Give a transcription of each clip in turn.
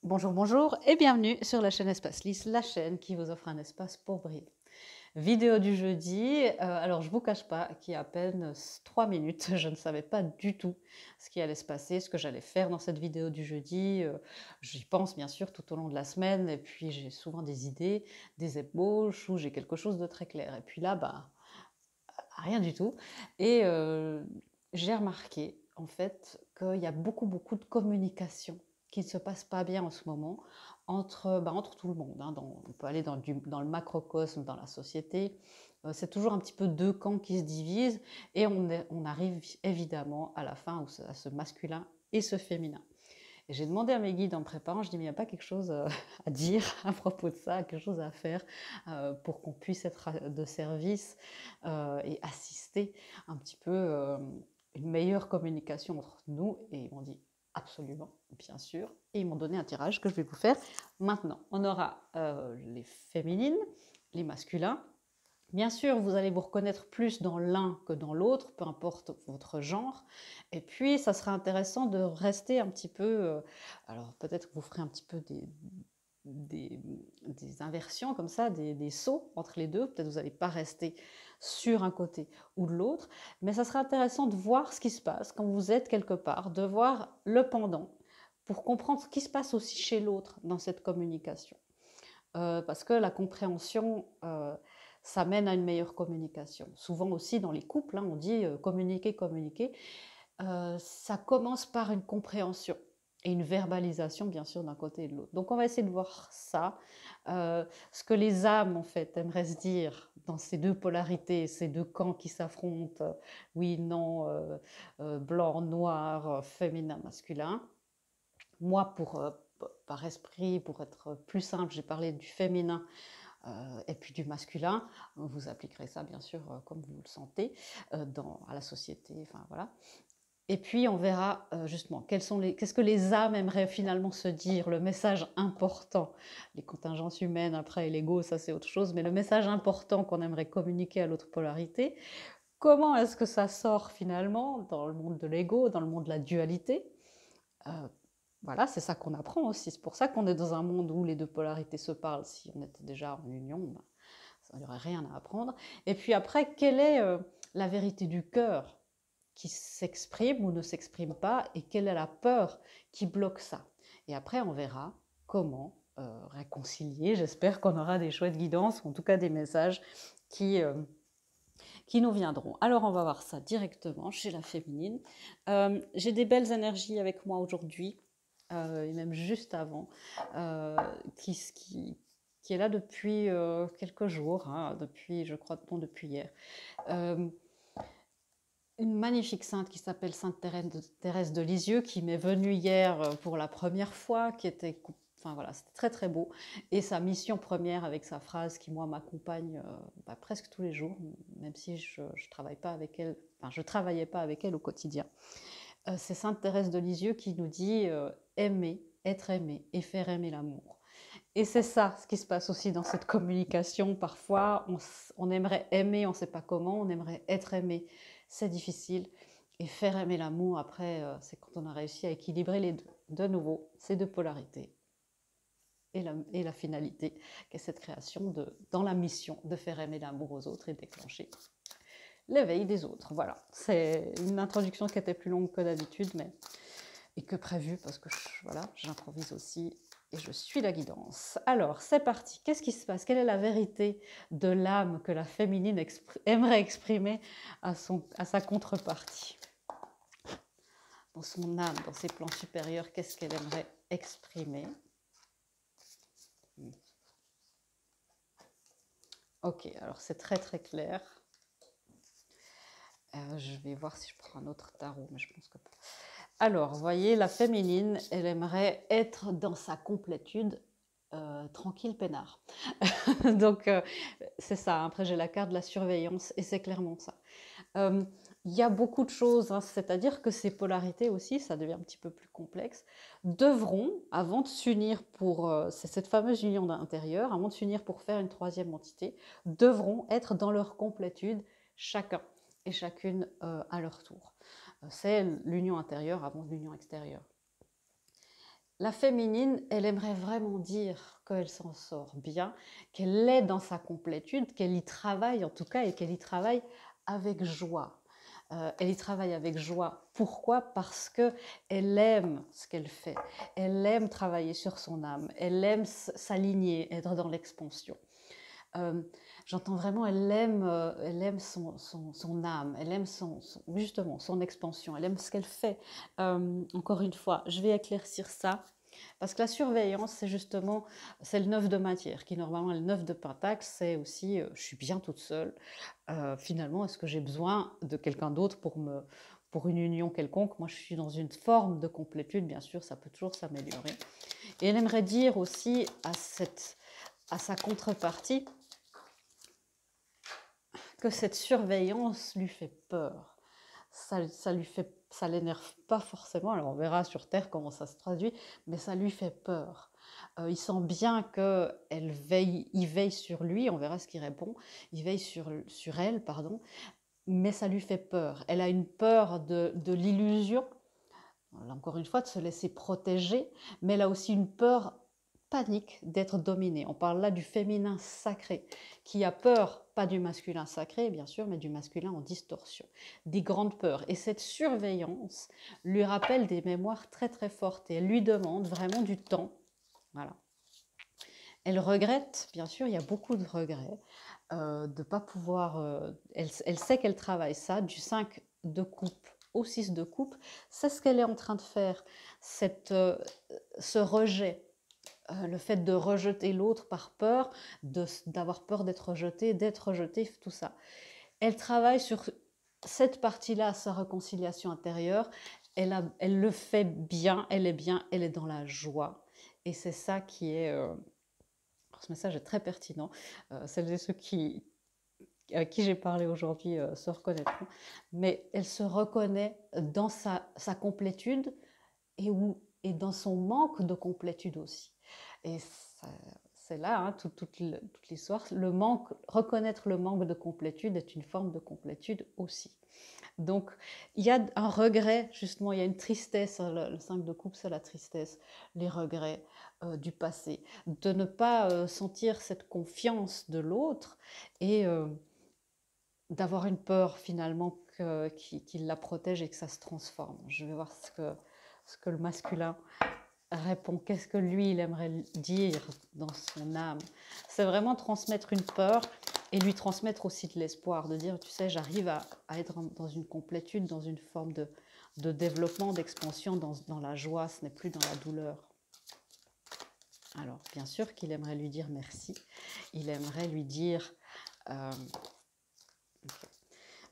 Bonjour, bonjour et bienvenue sur la chaîne Espace Lys, la chaîne qui vous offre un espace pour briller. Vidéo du jeudi, alors je ne vous cache pas qu'il y a à peine 3 minutes, je ne savais pas du tout ce qui allait se passer, ce que j'allais faire dans cette vidéo du jeudi. J'y pense bien sûr tout au long de la semaine et puis j'ai souvent des idées, des ébauches ou j'ai quelque chose de très clair. Et puis là, bah, rien du tout. Et j'ai remarqué en fait qu'il y a beaucoup de communication qui ne se passe pas bien en ce moment entre tout le monde, hein. On peut aller dans le macrocosme, dans la société. C'est toujours un petit peu deux camps qui se divisent et on arrive évidemment à la fin à ce masculin et ce féminin. Et j'ai demandé à mes guides en préparant, je dis mais il n'y a pas quelque chose à dire à propos de ça, quelque chose à faire pour qu'on puisse être de service et assister un petit peu une meilleure communication entre nous. Et ils m'ont dit absolument, bien sûr. Et ils m'ont donné un tirage que je vais vous faire maintenant. On aura les féminines, les masculins. Bien sûr, vous allez vous reconnaître plus dans l'un que dans l'autre, peu importe votre genre. Et puis, ça sera intéressant de rester un petit peu. Alors, peut-être que vous ferez un petit peu des, des inversions comme ça, des sauts entre les deux. Peut-être que vous n'allez pas rester sur un côté ou de l'autre. Mais ça sera intéressant de voir ce qui se passe quand vous êtes quelque part, de voir le pendant pour comprendre ce qui se passe aussi chez l'autre dans cette communication. Parce que la compréhension, ça mène à une meilleure communication. Souvent aussi dans les couples, hein, on dit communiquer, communiquer. Ça commence par une compréhension et une verbalisation, bien sûr, d'un côté et de l'autre. Donc on va essayer de voir ça, ce que les âmes, en fait, aimeraient se dire dans ces deux polarités, ces deux camps qui s'affrontent, oui, non, blanc, noir, féminin, masculin. Moi, par esprit, pour être plus simple, j'ai parlé du féminin et puis du masculin. Vous appliquerez ça, bien sûr, comme vous le sentez, à la société, enfin voilà. Et puis, on verra justement qu'est-ce que les âmes aimeraient finalement se dire, le message important. Les contingences humaines, après, et l'ego, ça c'est autre chose, mais le message important qu'on aimerait communiquer à l'autre polarité, comment est-ce que ça sort finalement dans le monde de l'ego, dans le monde de la dualité. euh, voilà, c'est ça qu'on apprend aussi. C'est pour ça qu'on est dans un monde où les deux polarités se parlent. Si on était déjà en union, ben, il n'y aurait rien à apprendre. Et puis après, quelle est la vérité du cœur qui s'exprime ou ne s'exprime pas et quelle est la peur qui bloque ça. Et après, on verra comment réconcilier. J'espère qu'on aura des chouettes guidances, ou en tout cas des messages qui, euh, qui nous viendront. Alors, on va voir ça directement chez la féminine. J'ai des belles énergies avec moi aujourd'hui, et même juste avant, euh, qui, qui, qui est là depuis quelques jours, hein, depuis, je crois, non, depuis hier. Euh, une magnifique sainte qui s'appelle Sainte Thérèse de Lisieux, qui m'est venue hier pour la première fois, qui était, enfin voilà, c'était très très beau. Et sa mission première avec sa phrase qui moi m'accompagne presque tous les jours, même si je travaille pas avec elle, enfin je travaillais pas avec elle au quotidien. C'est Sainte Thérèse de Lisieux qui nous dit aimer, être aimé et faire aimer l'amour. Et c'est ça ce qui se passe aussi dans cette communication. Parfois, on aimerait aimer, on ne sait pas comment, on aimerait être aimé, c'est difficile. Et faire aimer l'amour, après, c'est quand on a réussi à équilibrer les deux. De nouveau, ces deux polarités. Et la finalité, qui est cette création dans la mission de faire aimer l'amour aux autres et déclencher l'éveil des autres. Voilà, c'est une introduction qui était plus longue que d'habitude, mais et que prévu parce que voilà, j'improvise aussi et je suis la guidance. Alors, c'est parti. Qu'est-ce qui se passe? Quelle est la vérité de l'âme que la féminine aimerait exprimer à sa contrepartie? Dans son âme, dans ses plans supérieurs, qu'est-ce qu'elle aimerait exprimer? Ok, alors c'est très très clair. Je vais voir si je prends un autre tarot, mais je pense que pas. Alors, vous voyez, la féminine, elle aimerait être dans sa complétude, tranquille, peinard. Donc, c'est ça. Après, j'ai la carte de la surveillance et c'est clairement ça. Il y a beaucoup de choses, hein, c'est-à-dire que ces polarités aussi, ça devient un petit peu plus complexe, devront, avant de s'unir pour, c'est cette fameuse union intérieure, avant de s'unir pour faire une troisième entité, devront être dans leur complétude, chacun et chacune à leur tour. C'est l'union intérieure avant l'union extérieure. La féminine, elle aimerait vraiment dire qu'elle s'en sort bien, qu'elle est dans sa complétude, qu'elle y travaille en tout cas et qu'elle y travaille avec joie. Elle y travaille avec joie. Pourquoi? Parce que elle aime ce qu'elle fait. Elle aime travailler sur son âme. Elle aime s'aligner, être dans l'expansion. Euh, J'entends vraiment, elle aime son âme, elle aime justement son expansion, elle aime ce qu'elle fait. Encore une fois, je vais éclaircir ça. Parce que la surveillance, c'est justement, c'est le 9 de matière, qui normalement est le 9 de pentacle, c'est aussi, je suis bien toute seule. Finalement, est-ce que j'ai besoin de quelqu'un d'autre pour une union quelconque? Moi, je suis dans une forme de complétude, bien sûr, ça peut toujours s'améliorer. Et elle aimerait dire aussi à sa contrepartie, que cette surveillance lui fait peur. Ça l'énerve pas forcément. Alors on verra sur Terre comment ça se traduit, mais ça lui fait peur. Il sent bien il veille sur lui. On verra ce qu'il répond. Il veille sur elle, pardon. Mais ça lui fait peur. Elle a une peur de l'illusion. Encore une fois, de se laisser protéger, mais elle a aussi une peur panique d'être dominée. On parle là du féminin sacré, qui a peur, pas du masculin sacré, bien sûr, mais du masculin en distorsion, des grandes peurs. Et cette surveillance lui rappelle des mémoires très très fortes et elle lui demande vraiment du temps. Voilà. Elle regrette, bien sûr, il y a beaucoup de regrets, de ne pas pouvoir... elle sait qu'elle travaille ça, du 5 de coupe au 6 de coupe, c'est ce qu'elle est en train de faire, ce rejet, le fait de rejeter l'autre par peur, d'avoir peur d'être rejetée, tout ça. Elle travaille sur cette partie-là, sa réconciliation intérieure, elle le fait bien, elle est dans la joie. Et c'est ça qui est... ce message est très pertinent. Celles et ceux à qui j'ai parlé aujourd'hui se reconnaîtront. Mais elle se reconnaît dans sa complétude et dans son manque de complétude aussi. Et c'est là hein, toute l'histoire. Reconnaître le manque de complétude est une forme de complétude aussi. Donc, il y a un regret, justement, il y a une tristesse. Le 5 de coupe, c'est la tristesse, les regrets du passé. De ne pas sentir cette confiance de l'autre et d'avoir une peur, finalement, qu'il la protège et que ça se transforme. Je vais voir ce que le masculin répond. Qu'est-ce que lui, il aimerait dire dans son âme? C'est vraiment transmettre une peur et lui transmettre aussi de l'espoir, de dire, tu sais, j'arrive à être dans une complétude, dans une forme de développement, d'expansion, dans la joie, ce n'est plus dans la douleur. Alors, bien sûr qu'il aimerait lui dire merci. Il aimerait lui dire...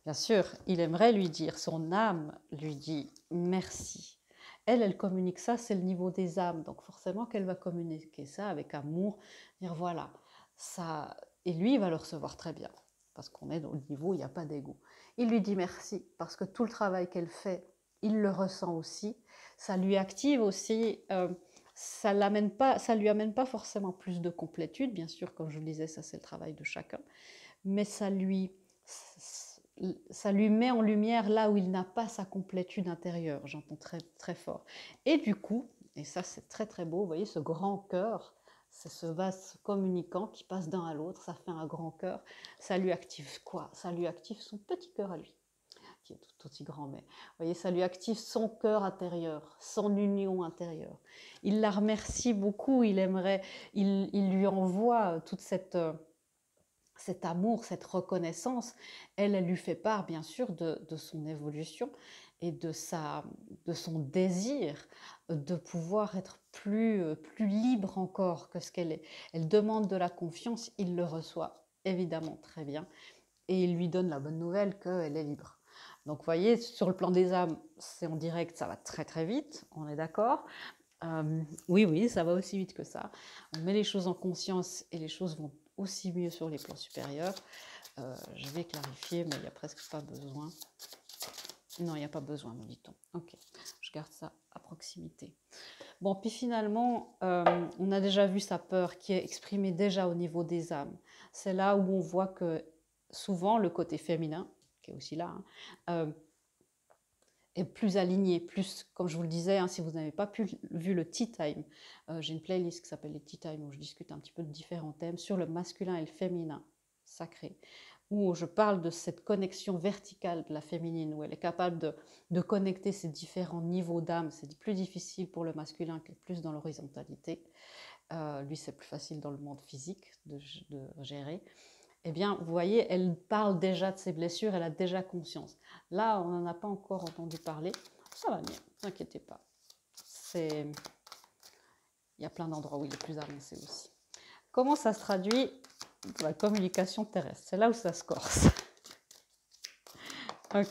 bien sûr, il aimerait lui dire, son âme lui dit merci. Elle communique ça, c'est le niveau des âmes. Donc forcément qu'elle va communiquer ça avec amour, dire voilà, ça... Et lui, il va le recevoir très bien, parce qu'on est dans le niveau où il n'y a pas d'ego. Il lui dit merci, parce que tout le travail qu'elle fait, il le ressent aussi. Ça lui active aussi, ça lui amène pas forcément plus de complétude, bien sûr, comme je le disais, ça c'est le travail de chacun, mais ça lui met en lumière là où il n'a pas sa complétude intérieure, j'entends très, très fort. Et du coup, et ça c'est très très beau, vous voyez ce grand cœur, c'est ce vase communicant qui passe d'un à l'autre, ça fait un grand cœur, ça lui active quoi? Ça lui active son petit cœur à lui, qui est tout aussi grand, mais vous voyez, ça lui active son cœur intérieur, son union intérieure. Il la remercie beaucoup, il lui envoie toute cet amour, cette reconnaissance, elle lui fait part bien sûr de son évolution et de son désir de pouvoir être plus libre encore que ce qu'elle est. Elle demande de la confiance, il le reçoit évidemment très bien et il lui donne la bonne nouvelle qu'elle est libre. Donc vous voyez, sur le plan des âmes, c'est en direct, ça va très très vite, on est d'accord. Oui, ça va aussi vite que ça. On met les choses en conscience et les choses vont aussi mieux sur les plans supérieurs. Je vais clarifier, mais il n'y a presque pas besoin. Non, il n'y a pas besoin, me dit-on. Ok, je garde ça à proximité. Bon, puis finalement, on a déjà vu sa peur qui est exprimée déjà au niveau des âmes. C'est là où on voit que souvent le côté féminin, qui est aussi là, est plus aligné, plus, comme je vous le disais, hein, si vous n'avez pas vu le Tea Time, j'ai une playlist qui s'appelle les Tea Time où je discute un petit peu de différents thèmes sur le masculin et le féminin sacré, où je parle de cette connexion verticale de la féminine, où elle est capable de connecter ces différents niveaux d'âme. C'est plus difficile pour le masculin qui est plus dans l'horizontalité. Lui, c'est plus facile dans le monde physique de gérer. Eh bien, vous voyez, elle parle déjà de ses blessures, elle a déjà conscience. Là, on n'en a pas encore entendu parler. Ça va venir, ne vous inquiétez pas. Il y a plein d'endroits où il est plus avancé aussi. Comment ça se traduit dans la communication terrestre? C'est là où ça se corse. Ok.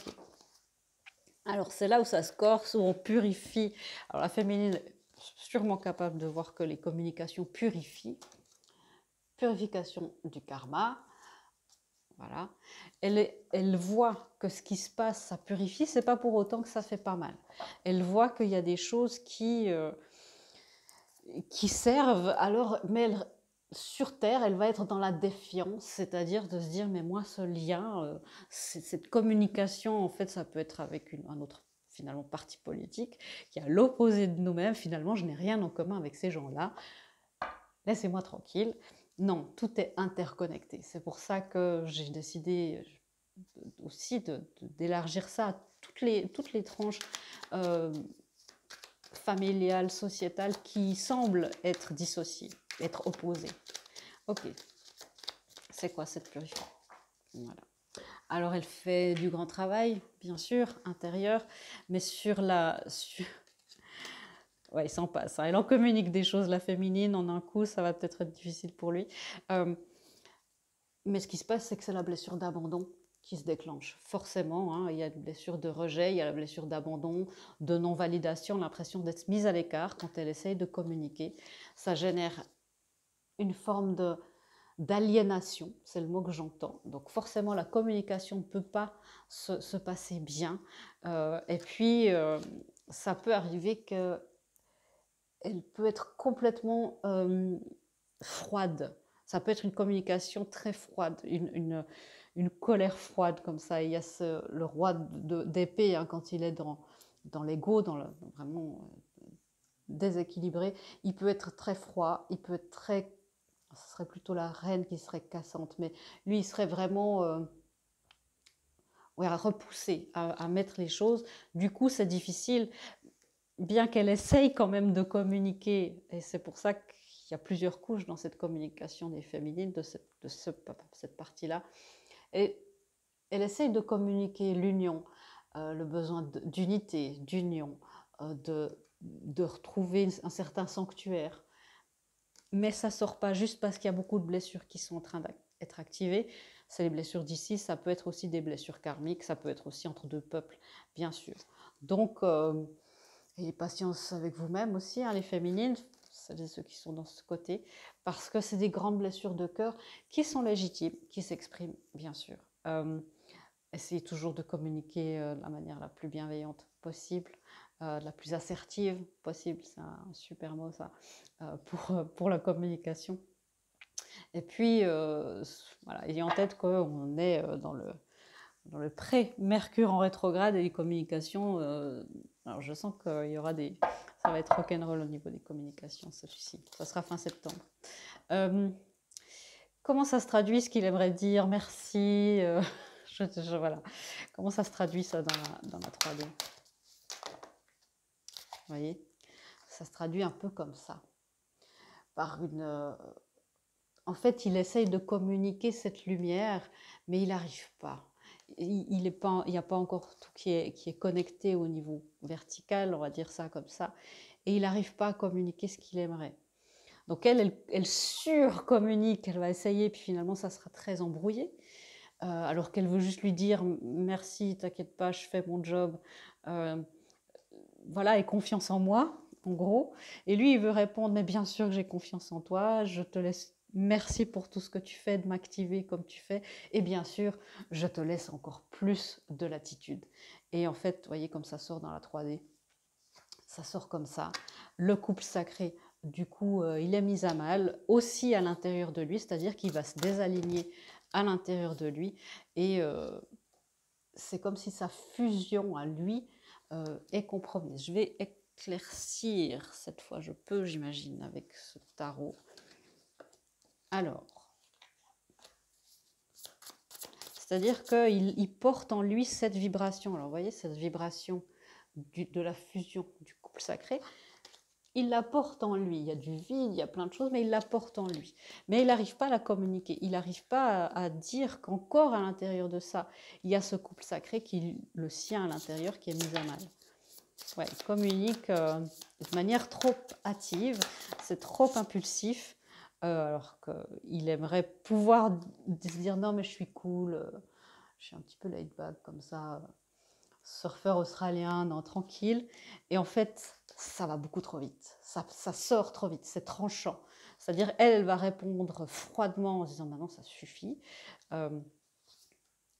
Alors, c'est là où ça se corse, où on purifie. Alors, la féminine est sûrement capable de voir que les communications purifient. Purification du karma. Voilà. Elle voit que ce qui se passe, ça purifie, c'est pas pour autant que ça fait pas mal. Elle voit qu'il y a des choses qui servent, alors, mais sur Terre, elle va être dans la défiance, c'est-à-dire de se dire, mais moi, ce lien, cette communication, en fait, ça peut être avec un autre, finalement, parti politique, qui est à l'opposé de nous-mêmes. Finalement, je n'ai rien en commun avec ces gens-là. Laissez-moi tranquille. Non, tout est interconnecté. C'est pour ça que j'ai décidé aussi d'élargir ça à toutes les tranches familiales, sociétales qui semblent être dissociées, être opposées. Ok, c'est quoi cette purification? Voilà. Alors elle fait du grand travail, bien sûr, intérieur, mais ouais, il s'en passe. Hein. Elle en communique des choses, la féminine, en un coup, ça va peut-être être difficile pour lui. Mais ce qui se passe, c'est que c'est la blessure d'abandon qui se déclenche. Forcément, hein, il y a une blessure de rejet, il y a la blessure d'abandon, de non-validation, l'impression d'être mise à l'écart quand elle essaye de communiquer. Ça génère une forme d'aliénation, c'est le mot que j'entends. Donc forcément, la communication ne peut pas se passer bien. Et puis, ça peut arriver qu'elle peut être complètement froide. Ça peut être une communication très froide, une colère froide comme ça. Il y a le roi d'épée, hein, quand il est dans l'ego, vraiment déséquilibré, il peut être très froid, il peut être très... Ce serait plutôt la reine qui serait cassante, mais lui, il serait vraiment ouais, à repousser, à mettre les choses. Du coup, c'est difficile, bien qu'elle essaye quand même de communiquer, et c'est pour ça qu'il y a plusieurs couches dans cette communication des féminines, de cette partie-là. Et elle essaye de communiquer l'union, le besoin d'unité, d'union, de retrouver un certain sanctuaire. Mais ça ne sort pas juste parce qu'il y a beaucoup de blessures qui sont en train d'être activées. C'est les blessures d'ici, ça peut être aussi des blessures karmiques, ça peut être aussi entre deux peuples, bien sûr. Donc, ayez patience avec vous-même aussi, hein, les féminines, c'est ceux qui sont dans ce côté, parce que c'est des grandes blessures de cœur qui sont légitimes, qui s'expriment, bien sûr. Essayez toujours de communiquer de la manière la plus bienveillante possible, la plus assertive possible, c'est un super mot ça, pour la communication. Et puis, voilà, ayez en tête qu'on est dans le pré-Mercure en rétrograde et les communications. Alors je sens qu'il y aura ça va être rock'n'roll au niveau des communications, celui-ci. Ça sera fin septembre. Comment ça se traduit, ce qu'il aimerait dire? Merci. Voilà. Comment ça se traduit ça dans la 3D? Vous voyez, ça se traduit un peu comme ça. Par en fait, il essaye de communiquer cette lumière, mais il n'arrive pas. Il n'y a pas encore tout qui est connecté au niveau vertical, on va dire ça comme ça, et il n'arrive pas à communiquer ce qu'il aimerait. Donc elle surcommunique, elle va essayer, puis finalement ça sera très embrouillé, alors qu'elle veut juste lui dire merci, t'inquiète pas, je fais mon job, voilà, et confiance en moi, en gros. Et lui, il veut répondre mais bien sûr que j'ai confiance en toi, je te laisse. Merci pour tout ce que tu fais, de m'activer comme tu fais. Et bien sûr, je te laisse encore plus de latitude. Et en fait, vous voyez comme ça sort dans la 3D. Ça sort comme ça. Le couple sacré, du coup, il est mis à mal aussi à l'intérieur de lui, c'est-à-dire qu'il va se désaligner à l'intérieur de lui. Et c'est comme si sa fusion à lui est compromise. Je vais éclaircir cette fois, je peux, j'imagine, avec ce tarot. Alors, c'est-à-dire qu'il porte en lui cette vibration. Alors, vous voyez, cette vibration de la fusion du couple sacré, il la porte en lui. Il y a du vide, il y a plein de choses, mais il la porte en lui. Mais il n'arrive pas à la communiquer. Il n'arrive pas à dire qu'encore à l'intérieur de ça, il y a ce couple sacré, le sien à l'intérieur, qui est mis à mal. Ouais, il communique de manière trop hâtive, c'est trop impulsif, alors qu'il aimerait pouvoir se dire non mais je suis cool, je suis un petit peu laid back comme ça, surfeur australien, non, tranquille. Et en fait, ça va beaucoup trop vite, ça sort trop vite, c'est tranchant. C'est-à-dire elle va répondre froidement en disant maintenant ça suffit.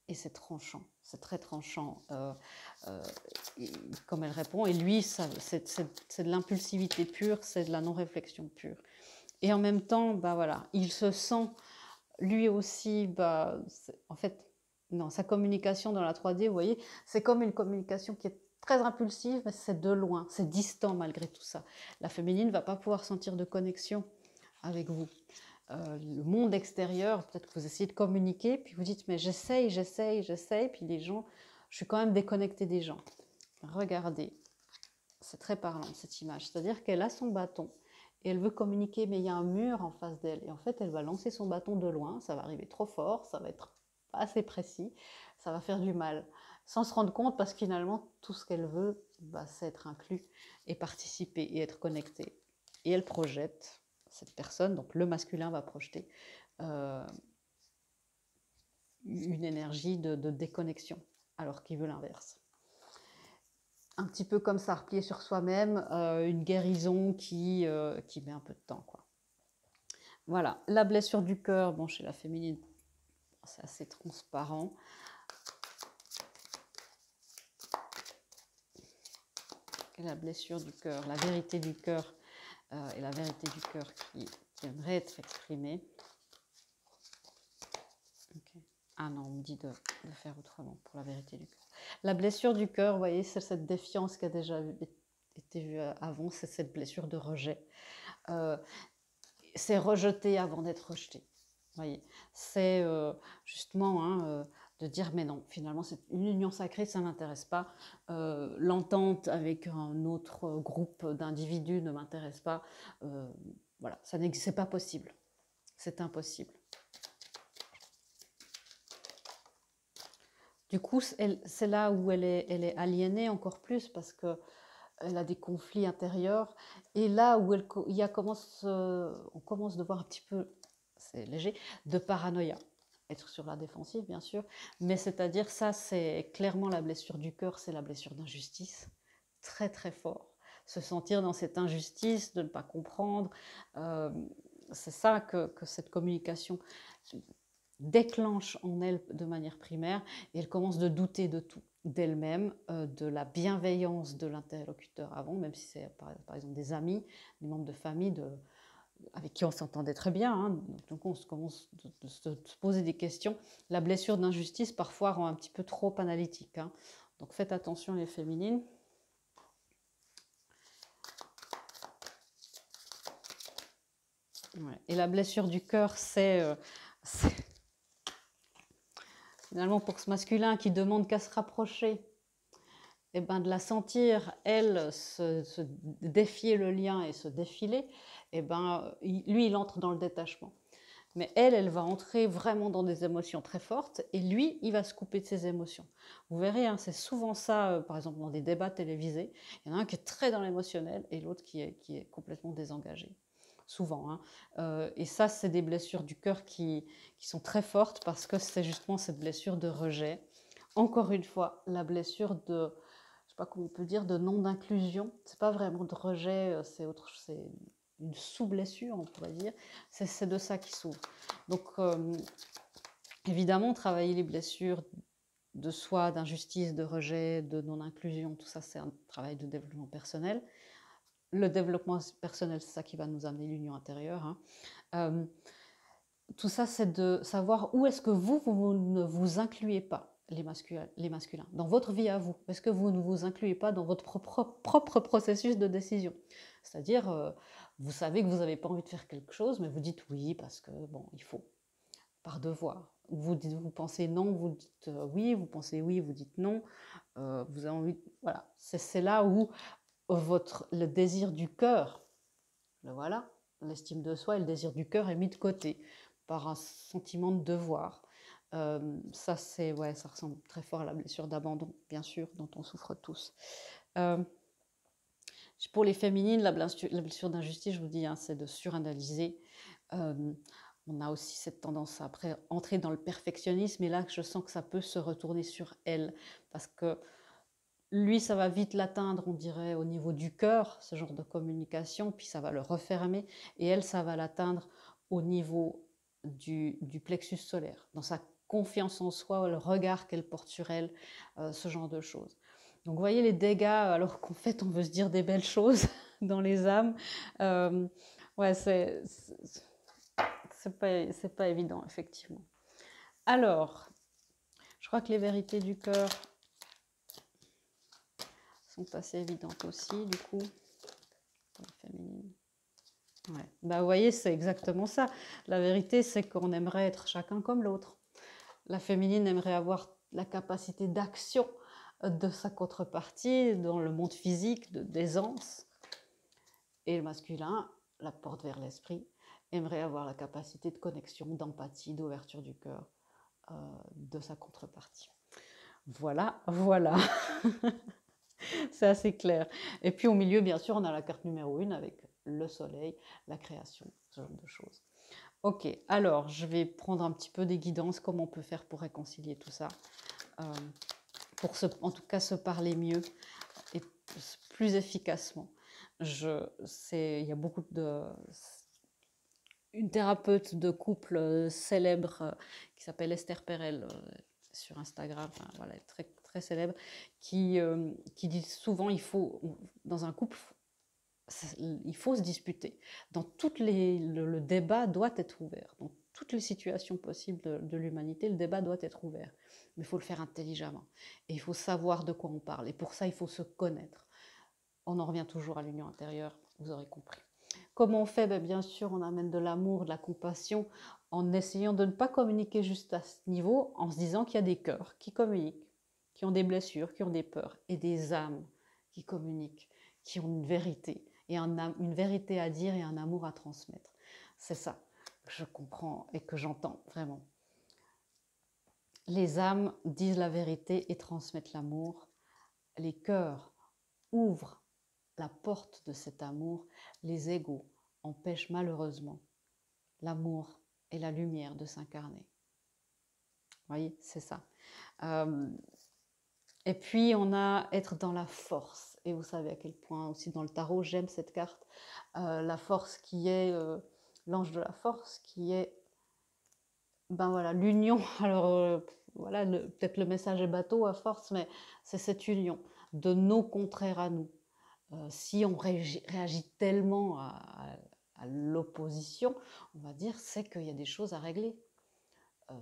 Et c'est tranchant, c'est très tranchant comme elle répond. Et lui, c'est de l'impulsivité pure, c'est de la non-réflexion pure. Et en même temps, bah voilà, il se sent lui aussi, bah, en fait, non, sa communication dans la 3D, vous voyez, c'est comme une communication qui est très impulsive, mais c'est de loin, c'est distant malgré tout ça. La féminine ne va pas pouvoir sentir de connexion avec vous. Le monde extérieur, peut-être que vous essayez de communiquer, puis vous dites mais j'essaye, puis les gens, je suis quand même déconnectée des gens. Regardez, c'est très parlant cette image, c'est-à-dire qu'elle a son bâton et elle veut communiquer, mais il y a un mur en face d'elle. Et en fait, elle va lancer son bâton de loin, ça va arriver trop fort, ça va être pas assez précis, ça va faire du mal, sans se rendre compte parce que finalement, tout ce qu'elle veut, bah, c'est être inclus et participer et être connecté. Et elle projette cette personne, donc le masculin va projeter une énergie de déconnexion, alors qu'il veut l'inverse. Un petit peu comme ça, replier sur soi-même, une guérison qui met un peu de temps, quoi. Voilà, la blessure du cœur, bon, chez la féminine, c'est assez transparent. Et la blessure du cœur, la vérité du cœur, et la vérité du cœur qui aimerait être exprimée. Okay. Ah non, on me dit de faire autrement pour la vérité du cœur. La blessure du cœur, vous voyez, c'est cette défiance qui a déjà été vue avant, c'est cette blessure de rejet. C'est rejeter avant d'être rejeté. Vous voyez, c'est justement de dire mais non, finalement c'est une union sacrée, ça ne m'intéresse pas. L'entente avec un autre groupe d'individus ne m'intéresse pas. Voilà, c'est pas possible. C'est impossible. Du coup, c'est là où elle est aliénée encore plus parce qu'elle a des conflits intérieurs. Et là où on commence de voir un petit peu, c'est léger, de paranoïa. Être sur la défensive, bien sûr. Mais c'est-à-dire, ça, c'est clairement la blessure du cœur, c'est la blessure d'injustice. Très, très fort. Se sentir dans cette injustice, de ne pas comprendre. C'est ça que cette communication déclenche en elle de manière primaire et elle commence de douter de tout, d'elle-même, de la bienveillance de l'interlocuteur avant, même si c'est par exemple des amis, des membres de famille avec qui on s'entendait très bien, hein, donc on commence de se poser des questions. La blessure d'injustice parfois rend un petit peu trop analytique, hein. Donc faites attention les féminines. Ouais. Et la blessure du cœur, c'est finalement pour ce masculin qui demande qu'à se rapprocher, et ben de la sentir, elle, se défier le lien et se défiler, et ben lui, il entre dans le détachement. Mais elle va entrer vraiment dans des émotions très fortes et lui, il va se couper de ses émotions. Vous verrez, hein, c'est souvent ça, par exemple dans des débats télévisés, il y en a un qui est très dans l'émotionnel et l'autre qui est complètement désengagé. Souvent. Hein. Et ça, c'est des blessures du cœur qui sont très fortes parce que c'est justement cette blessure de rejet. Encore une fois, la blessure de, je sais pas comment on peut dire, de non-inclusion. C'est pas vraiment de rejet, c'est une sous-blessure, on pourrait dire. C'est de ça qui s'ouvre. Donc, évidemment, travailler les blessures de soi, d'injustice, de rejet, de non-inclusion, tout ça, c'est un travail de développement personnel. Le développement personnel, c'est ça qui va nous amener l'union intérieure. Hein. Tout ça, c'est de savoir où est-ce que vous ne vous incluez pas. les masculins, dans votre vie à vous. Est-ce que vous ne vous incluez pas dans votre propre processus de décision? C'est-à-dire, vous savez que vous n'avez pas envie de faire quelque chose, mais vous dites oui parce que, bon, il faut, par devoir. Vous pensez non, vous dites oui, vous pensez oui, vous dites non. Vous avez envie, voilà. C'est là où le désir du cœur, voilà, l'estime de soi et le désir du cœur est mis de côté par un sentiment de devoir. Ça, ouais, ça ressemble très fort à la blessure d'abandon, bien sûr, dont on souffre tous. Pour les féminines, la blessure d'injustice, je vous dis, hein, c'est de suranalyser. On a aussi cette tendance à après entrer dans le perfectionnisme, et là, je sens que ça peut se retourner sur elle, parce que lui, ça va vite l'atteindre, on dirait, au niveau du cœur, ce genre de communication, puis ça va le refermer, et elle, ça va l'atteindre au niveau du plexus solaire, dans sa confiance en soi, le regard qu'elle porte sur elle, ce genre de choses. Donc, vous voyez les dégâts, alors qu'en fait, on veut se dire des belles choses dans les âmes. Ouais, c'est pas évident, effectivement. Alors, je crois que les vérités du cœur sont assez évidentes aussi, du coup, pour les féminines. Ouais. Bah, vous voyez, c'est exactement ça. La vérité, c'est qu'on aimerait être chacun comme l'autre. La féminine aimerait avoir la capacité d'action de sa contrepartie dans le monde physique, d'aisance. Et le masculin, la porte vers l'esprit, aimerait avoir la capacité de connexion, d'empathie, d'ouverture du cœur de sa contrepartie. Voilà, voilà. C'est assez clair. Et puis au milieu, bien sûr, on a la carte numéro 1 avec le soleil, la création, ce genre de choses. Ok, alors je vais prendre un petit peu des guidances, comment on peut faire pour réconcilier tout ça, pour en tout cas se parler mieux et plus efficacement. Il y a beaucoup une thérapeute de couple célèbre qui s'appelle Esther Perel sur Instagram, enfin, voilà, très, très célèbre, qui dit souvent dans un couple, il faut se disputer. Le débat doit être ouvert. Dans toutes les situations possibles de l'humanité, le débat doit être ouvert. Mais il faut le faire intelligemment. Et il faut savoir de quoi on parle. Et pour ça, il faut se connaître. On en revient toujours à l'union intérieure, vous aurez compris. Comment on fait? Bien sûr, on amène de l'amour, de la compassion, en essayant de ne pas communiquer juste à ce niveau, en se disant qu'il y a des cœurs qui communiquent, qui ont des blessures, qui ont des peurs, et des âmes qui communiquent, qui ont une vérité, et une vérité à dire et un amour à transmettre. C'est ça que je comprends et que j'entends vraiment. Les âmes disent la vérité et transmettent l'amour. Les cœurs ouvrent la porte de cet amour. Les égos empêchent malheureusement l'amour et la lumière de s'incarner. Vous voyez, c'est ça. Et puis, on a être dans la force. Et vous savez à quel point aussi dans le tarot, j'aime cette carte. La force qui est l'ange de la force, qui est voilà, l'union. Alors, voilà, peut-être le message est bateau à force, mais c'est cette union de nos contraires à nous. Si on réagit tellement à l'opposition, on va dire, c'est qu'il y a des choses à régler.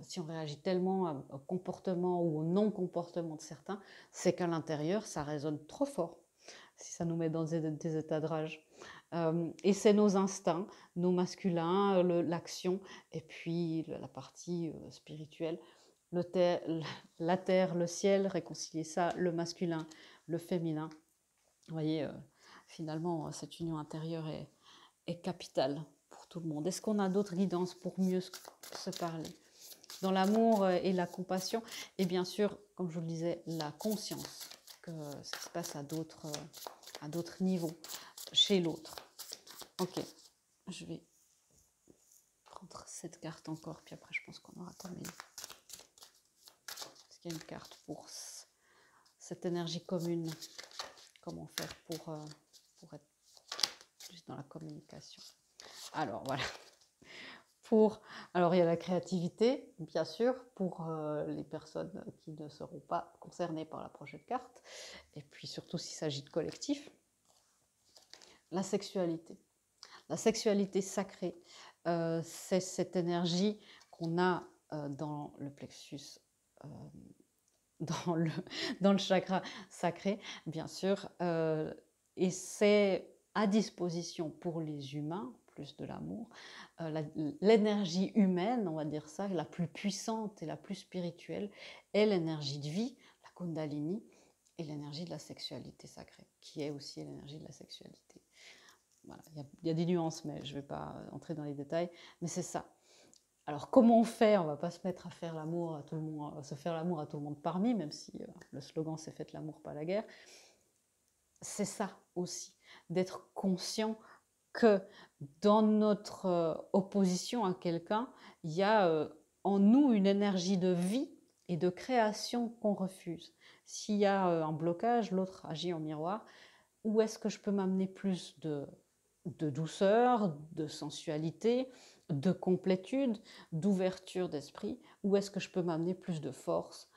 Si on réagit tellement au comportement ou au non-comportement de certains, c'est qu'à l'intérieur, ça résonne trop fort, si ça nous met dans des états de rage. Et c'est nos instincts, nos masculins, l'action, et puis la partie spirituelle, la terre, le ciel, réconcilier ça, le masculin, le féminin. Vous voyez, finalement, cette union intérieure est capitale pour tout le monde. Est-ce qu'on a d'autres guidances pour mieux se parler? Dans l'amour et la compassion, et bien sûr, comme je vous le disais, la conscience que ça se passe à d'autres niveaux, chez l'autre. Ok, je vais prendre cette carte encore, puis après je pense qu'on aura terminé. Est-ce qu'il y a une carte pour cette énergie commune? Comment faire pour être plus dans la communication? Alors voilà. Alors il y a la créativité, bien sûr, pour les personnes qui ne seront pas concernées par la prochaine carte, et puis surtout s'il s'agit de collectif. La sexualité sacrée, c'est cette énergie qu'on a dans le plexus dans le, dans le chakra sacré, bien sûr. Et c'est à disposition pour les humains, plus de l'amour. L'énergie humaine, on va dire ça, la plus puissante et la plus spirituelle, est l'énergie de vie, la Kundalini, et l'énergie de la sexualité sacrée, qui est aussi l'énergie de la sexualité. Voilà, il y a des nuances, mais je ne vais pas entrer dans les détails, mais c'est ça. Alors comment on fait? On ne va pas se mettre à faire l'amour à tout le monde, à se faire l'amour à tout le monde parmi, même si le slogan c'est faites l'amour, pas la guerre. C'est ça aussi, d'être conscient que dans notre opposition à quelqu'un, il y a en nous une énergie de vie et de création qu'on refuse. S'il y a un blocage, l'autre agit en miroir. Où est-ce que je peux m'amener plus de douceur, de sensualité, de complétude, d'ouverture d'esprit? Où est-ce que je peux m'amener plus de force,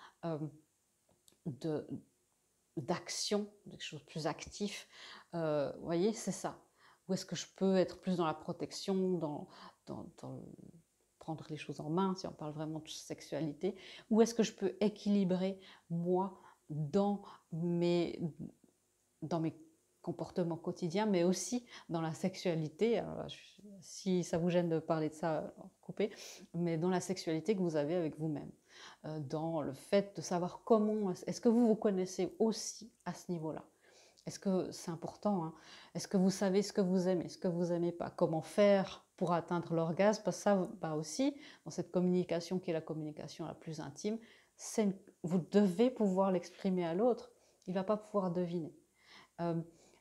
d'action, quelque chose de plus actif? Vous voyez, c'est ça. Où est-ce que je peux être plus dans la protection, dans prendre les choses en main, si on parle vraiment de sexualité? Où est-ce que je peux équilibrer, moi, dans mes comportements quotidiens, mais aussi dans la sexualité. Alors, si ça vous gêne de parler de ça, coupez, mais dans la sexualité que vous avez avec vous-même, dans le fait de savoir comment, est-ce que vous vous connaissez aussi à ce niveau-là? Est-ce que c'est important, hein? Est-ce que vous savez ce que vous aimez, ce que vous n'aimez pas? Comment faire pour atteindre l'orgasme? Parce que ça, bah aussi, dans cette communication qui est la communication la plus intime, vous devez pouvoir l'exprimer à l'autre. Il ne va pas pouvoir deviner.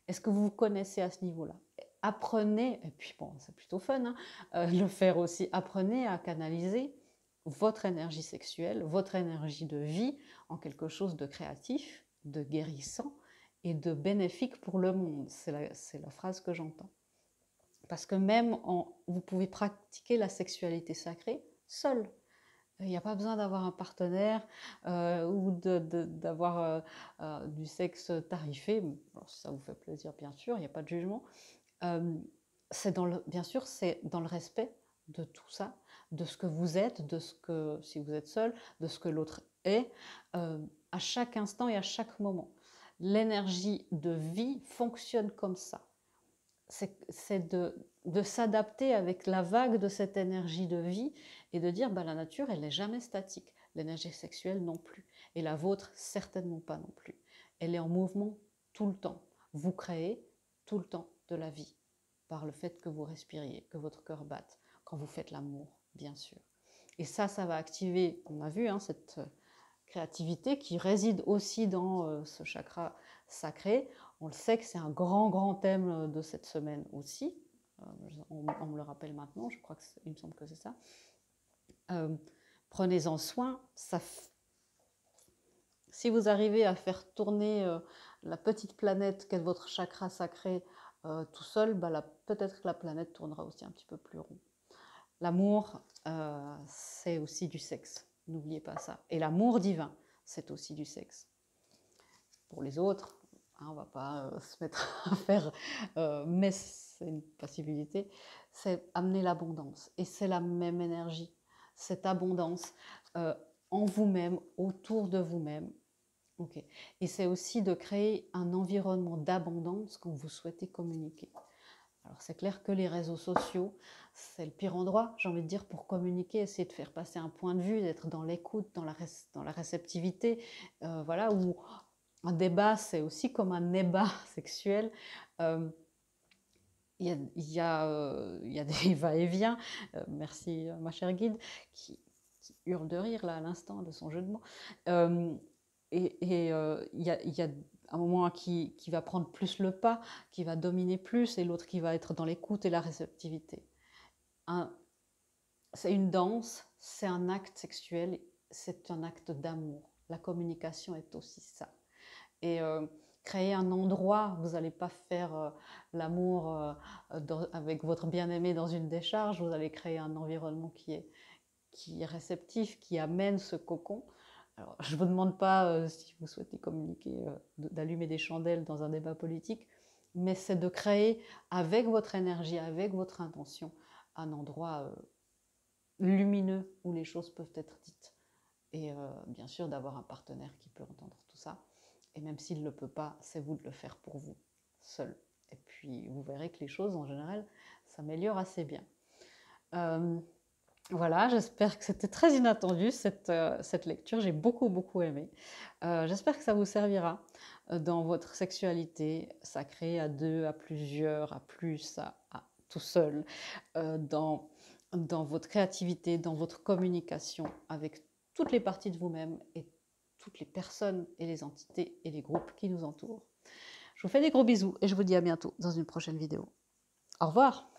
Est-ce que vous vous connaissez à ce niveau-là? Apprenez, et puis bon, c'est plutôt fun, hein, le faire aussi, apprenez à canaliser votre énergie sexuelle, votre énergie de vie en quelque chose de créatif, de guérissant et de bénéfique pour le monde. C'est la phrase que j'entends. Parce que même vous pouvez pratiquer la sexualité sacrée seul. Il n'y a pas besoin d'avoir un partenaire ou d'avoir du sexe tarifé. Alors, si ça vous fait plaisir, bien sûr, il n'y a pas de jugement. Bien sûr, c'est dans le respect de tout ça, de ce que vous êtes, de ce que, si vous êtes seul, de ce que l'autre est, à chaque instant et à chaque moment. L'énergie de vie fonctionne comme ça. C'est de s'adapter avec la vague de cette énergie de vie et de dire bah, la nature, elle n'est jamais statique. L'énergie sexuelle non plus. Et la vôtre, certainement pas non plus. Elle est en mouvement tout le temps. Vous créez tout le temps de la vie par le fait que vous respiriez, que votre cœur batte, quand vous faites l'amour, bien sûr. Et ça va activer, on a vu, hein, cette créativité qui réside aussi dans ce chakra sacré. On le sait que c'est un grand thème de cette semaine aussi. On me le rappelle maintenant, je crois qu'il me semble que c'est ça. Prenez-en soin. Si vous arrivez à faire tourner la petite planète qu'est votre chakra sacré tout seul, bah peut-être que la planète tournera aussi un petit peu plus rond. L'amour, c'est aussi du sexe. N'oubliez pas ça. Et l'amour divin, c'est aussi du sexe. Pour les autres, hein, on ne va pas se mettre à faire, mais c'est une possibilité, c'est amener l'abondance. Et c'est la même énergie, cette abondance en vous-même, autour de vous-même. Okay. Et c'est aussi de créer un environnement d'abondance quand vous souhaitez communiquer. Alors c'est clair que les réseaux sociaux, c'est le pire endroit, j'ai envie de dire, pour communiquer, essayer de faire passer un point de vue, d'être dans l'écoute, dans la réceptivité, voilà, où un débat, c'est aussi comme un ébat sexuel. Il y a des va-et-vient, merci ma chère guide, qui hurle de rire là à l'instant de son jeu de mots. Il y a un moment qui va prendre plus le pas, qui va dominer plus, et l'autre qui va être dans l'écoute et la réceptivité. C'est une danse, c'est un acte sexuel, c'est un acte d'amour. La communication est aussi ça. Et créer un endroit, vous n'allez pas faire l'amour avec votre bien-aimé dans une décharge, vous allez créer un environnement qui est réceptif, qui amène ce cocon. Alors, je ne vous demande pas, si vous souhaitez communiquer, d'allumer des chandelles dans un débat politique, mais c'est de créer avec votre énergie, avec votre intention, un endroit lumineux où les choses peuvent être dites. et bien sûr d'avoir un partenaire qui peut entendre tout ça. Et même s'il ne le peut pas, c'est vous de le faire pour vous, seul. Et puis vous verrez que les choses en général s'améliorent assez bien. Voilà, j'espère que c'était très inattendu cette lecture, j'ai beaucoup aimé. J'espère que ça vous servira dans votre sexualité sacrée à deux, à plusieurs, à plus, à tout seul, dans votre créativité, dans votre communication avec toutes les parties de vous-même et toutes les personnes et les entités et les groupes qui nous entourent. Je vous fais des gros bisous et je vous dis à bientôt dans une prochaine vidéo. Au revoir!